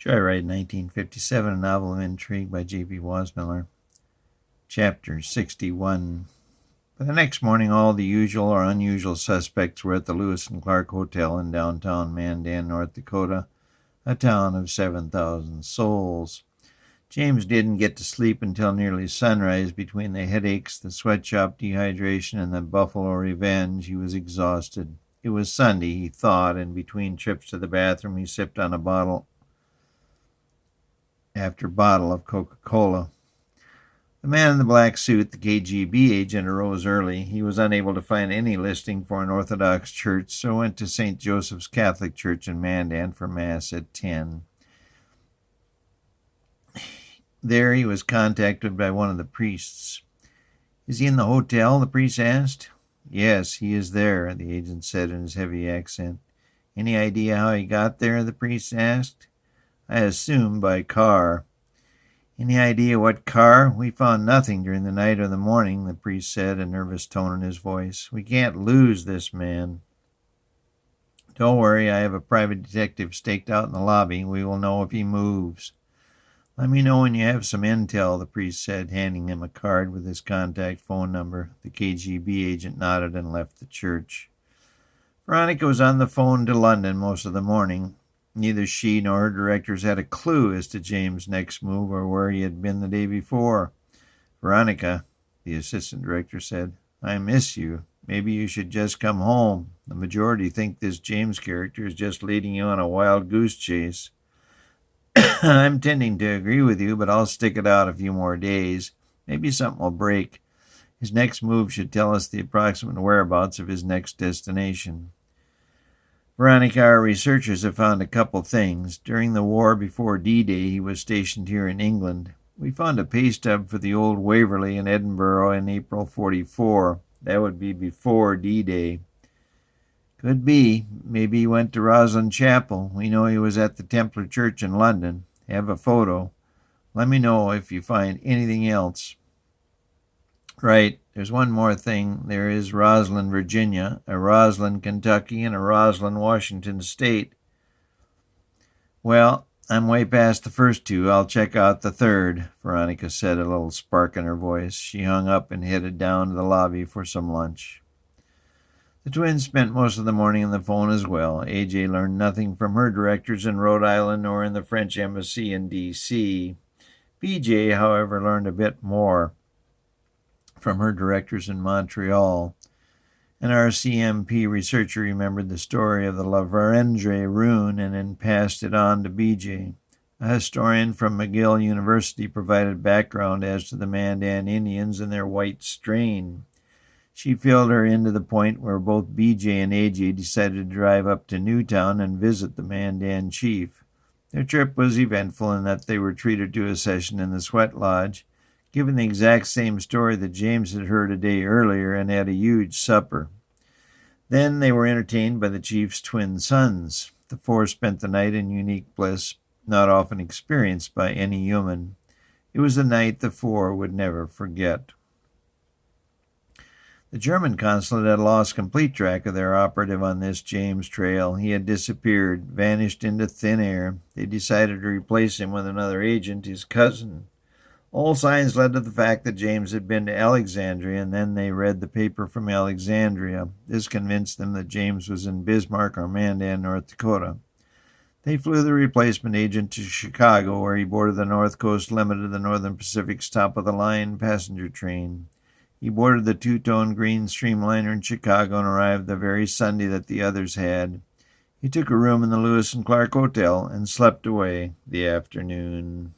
Joyride, 1957, a novel of intrigue by J.P. Wasmiller. Chapter 61. By the next morning, all the usual or unusual suspects were at the Lewis and Clark Hotel in downtown Mandan, North Dakota, a town of 7,000 souls. James didn't get to sleep until nearly sunrise. Between the headaches, the sweatshop dehydration, and the buffalo revenge, he was exhausted. It was Sunday, he thought, and between trips to the bathroom, he sipped on a bottle after bottle of Coca-Cola. The man in the black suit, the KGB agent, arose early. He was unable to find any listing for an Orthodox church, so went to St. Joseph's Catholic Church in Mandan for Mass at 10. There he was contacted by one of the priests. "Is he in the hotel?" the priest asked. "Yes, he is there," the agent said in his heavy accent. "Any idea how he got there?" the priest asked. "I assume by car." "Any idea what car?" "We found nothing during the night or the morning," the priest said, a nervous tone in his voice. "We can't lose this man." "Don't worry, I have a private detective staked out in the lobby. We will know if he moves." "Let me know when you have some intel," the priest said, handing him a card with his contact phone number. The KGB agent nodded and left the church. Veronica was on the phone to London most of the morning. Neither she nor her directors had a clue as to James' next move or where he had been the day before. "Veronica," the assistant director said, "I miss you. Maybe you should just come home. The majority think this James character is just leading you on a wild goose chase." "I'm tending to agree with you, but I'll stick it out a few more days. Maybe something will break. His next move should tell us the approximate whereabouts of his next destination." "Veronica, our researchers have found a couple things. During the war before D-Day, he was stationed here in England. We found a pay stub for the old Waverley in Edinburgh in April 44. That would be before D-Day." "Could be. Maybe he went to Roslyn Chapel. We know he was at the Templar Church in London. Have a photo. Let me know if you find anything else." "Right. There's one more thing. There is Roslyn, Virginia, a Roslyn, Kentucky, and a Roslyn, Washington State." "Well, I'm way past the first two. I'll check out the third," Veronica said, a little spark in her voice. She hung up and headed down to the lobby for some lunch. The twins spent most of the morning on the phone as well. AJ learned nothing from her directors in Rhode Island or in the French embassy in D.C. BJ, however, learned a bit more from her directors in Montreal. An RCMP researcher remembered the story of the La Vérendre rune and then passed it on to BJ. A historian from McGill University provided background as to the Mandan Indians and their white strain. She filled her in to the point where both BJ and AJ decided to drive up to Newtown and visit the Mandan chief. Their trip was eventful in that they were treated to a session in the sweat lodge, given the exact same story that James had heard a day earlier, and had a huge supper. Then they were entertained by the chief's twin sons. The four spent the night in unique bliss, not often experienced by any human. It was a night the four would never forget. The German consulate had lost complete track of their operative on this James trail. He had disappeared, vanished into thin air. They decided to replace him with another agent, his cousin. All signs led to the fact that James had been to Alexandria, and then they read the paper from Alexandria. This convinced them that James was in Bismarck or Mandan, North Dakota. They flew the replacement agent to Chicago, where he boarded the North Coast Limited, the Northern Pacific's top-of-the-line passenger train. He boarded the two-tone green streamliner in Chicago and arrived the very Sunday that the others had. He took a room in the Lewis and Clark Hotel and slept away the afternoon.